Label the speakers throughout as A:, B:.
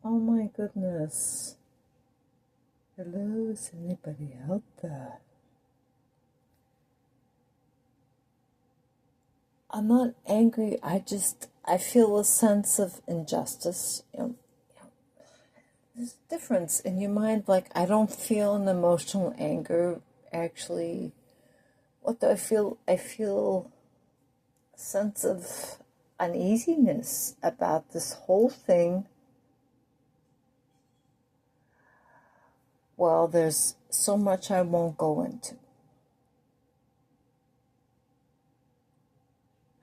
A: Oh my goodness. Hello, is anybody out there? I'm not angry. I feel a sense of injustice. There's a difference in your mind. Like, I don't feel an emotional anger, actually. What do I feel? I feel a sense of uneasiness about this whole thing. Well, there's so much I won't go into.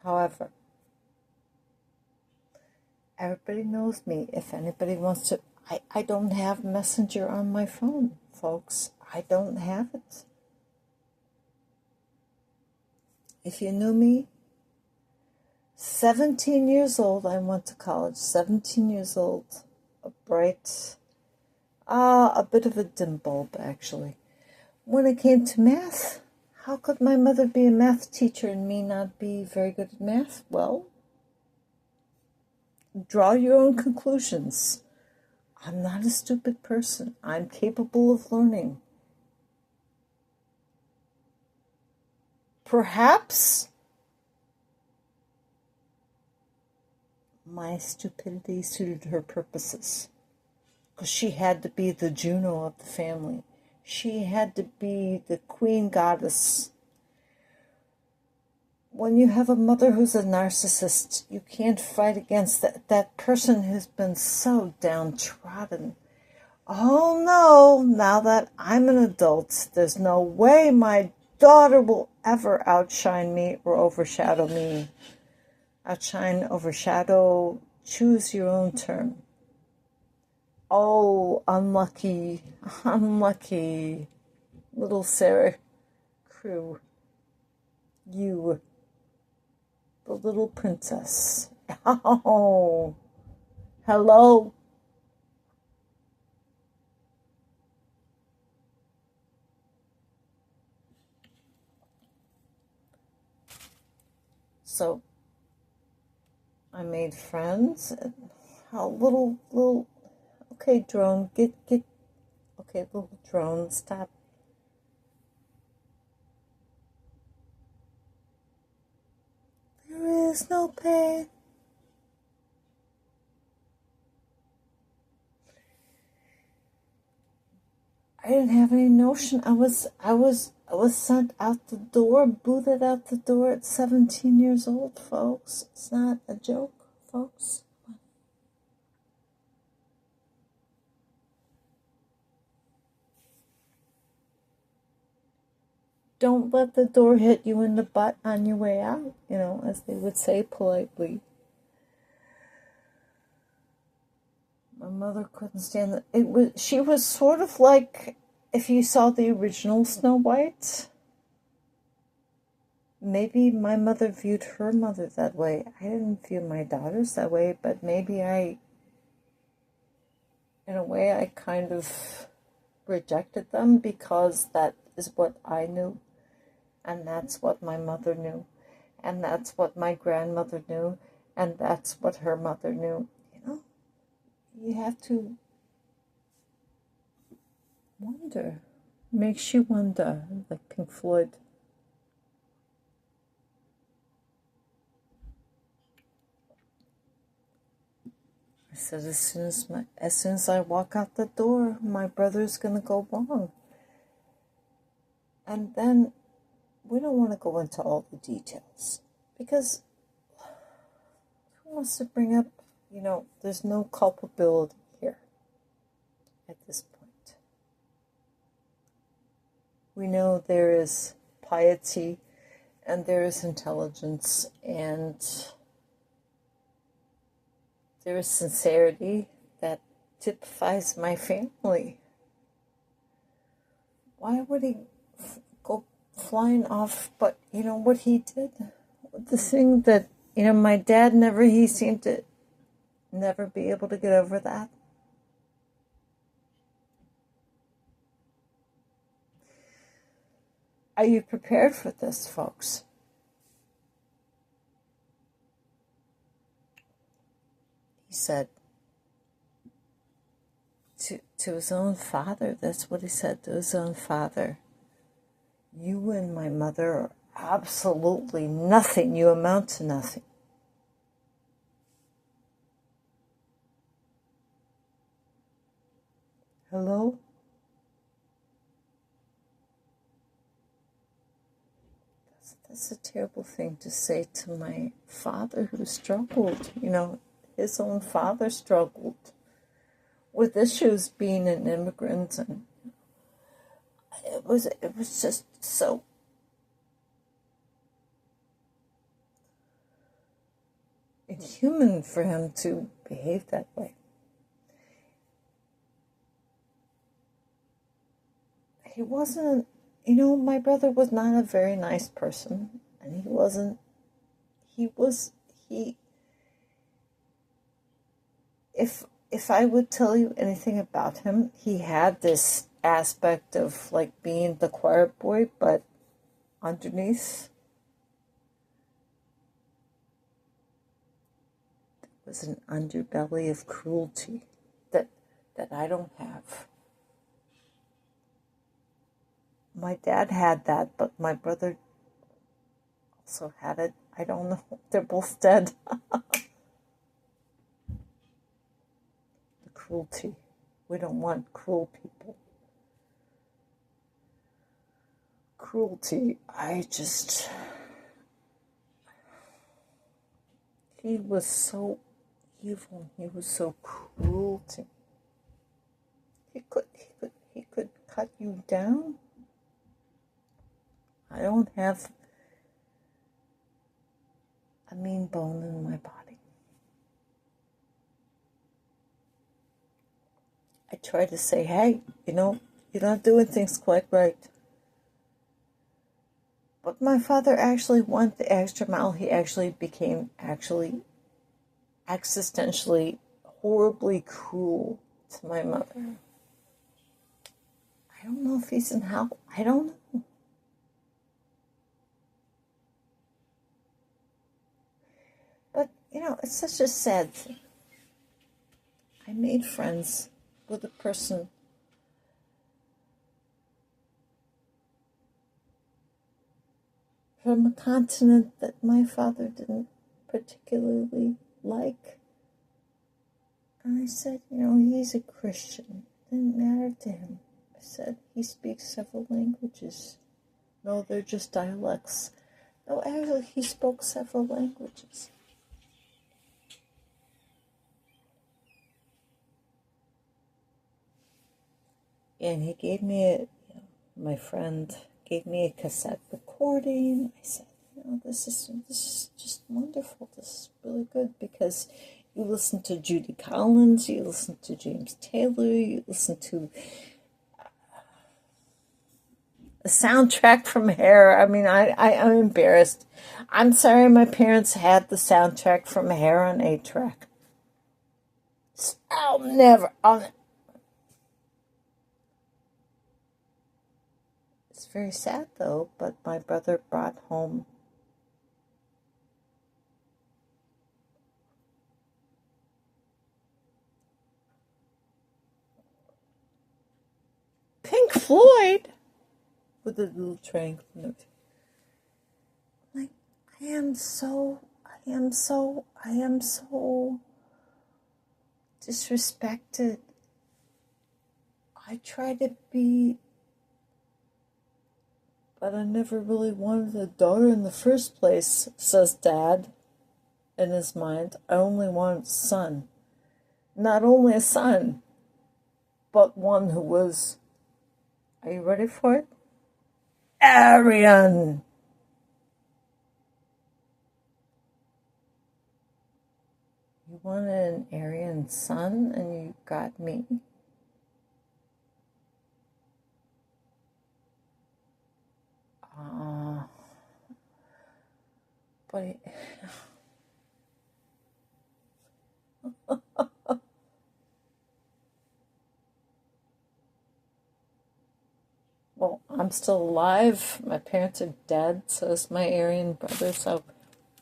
A: However, everybody knows me. If anybody wants to, I don't have Messenger on my phone, folks. I don't have it. If you knew me, 17 years old, I went to college, 17 years old, a bright, a bit of a dim bulb, actually. When it came to math, how could my mother be a math teacher and me not be very good at math? Well, draw your own conclusions. I'm not a stupid person. I'm capable of learning. Perhaps my stupidity suited her purposes, because she had to be the Juno of the family. She had to be the queen goddess. When you have a mother who's a narcissist, you can't fight against that person who's been so downtrodden. Oh no, now that I'm an adult, there's no way my daughter will ever outshine me or overshadow me. Outshine, overshadow, choose your own term. Oh, unlucky, unlucky little Sarah Crew. You, the little princess. Oh, hello. So, I made friends. And how little, okay, drone, get, okay, little drone, stop. There is no pain. I didn't have any notion. I was sent out the door, booted out the door at 17 years old, folks. It's not a joke, folks. Don't let the door hit you in the butt on your way out, as they would say politely. My mother couldn't stand it. She was sort of like, if you saw the original Snow White, maybe my mother viewed her mother that way. I didn't view my daughters that way, but maybe in a way, I kind of rejected them because that is what I knew, and that's what my mother knew, and that's what my grandmother knew, and that's what her mother knew. You have to wonder. Makes you wonder, like Pink Floyd. I said, as soon as I walk out the door, my brother's gonna go wrong. And then we don't want to go into all the details, because who wants to bring up, there's no culpability here at this point. We know there is piety and there is intelligence and there is sincerity that typifies my family. Why would he go flying off? But what he did, the thing that, my dad he seemed to never be able to get over that. Are you prepared for this, folks? He said, to his own father. That's what he said to his own father. You and my mother are absolutely nothing. You amount to nothing. Hello? That's a terrible thing to say to my father who struggled. His own father struggled with issues being an immigrant, and it was just so inhuman for him to behave that way. He wasn't, my brother was not a very nice person, and if I would tell you anything about him, he had this aspect of like being the quiet boy, but underneath was an underbelly of cruelty that I don't have. My dad had that, but my brother also had it. I don't know. They're both dead. The cruelty. We don't want cruel people. Cruelty. He was so evil. He was so cruel to me. He could cut you down. I don't have a mean bone in my body. I try to say, hey, you're not doing things quite right. But my father actually went the extra mile. He actually became existentially horribly cruel to my mother. I don't know if he's in hell. I don't know. But, it's such a sad thing. I made friends with a person from a continent that my father didn't particularly like. And I said, he's a Christian. It didn't matter to him. I said, he speaks several languages. No, they're just dialects. No, actually, he spoke several languages. And he gave me my friend gave me a cassette recording. I said, this is just wonderful. This is really good because you listen to Judy Collins, you listen to James Taylor, you listen to the soundtrack from Hair. I mean, I'm embarrassed. I'm sorry my parents had the soundtrack from Hair on 8-track. I'll never. It's very sad though, but my brother brought home Pink Floyd with a little triangle note. Like, I am so disrespected. I try to be, but I never really wanted a daughter in the first place, says Dad in his mind. I only wanted a son. Not only a son, but one who was, are you ready for it? Aryan. You wanted an Aryan son and you got me. But well, I'm still alive. My parents are dead, so is my Aryan brother, so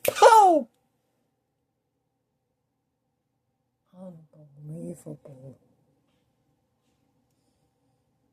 A: POW! Unbelievable.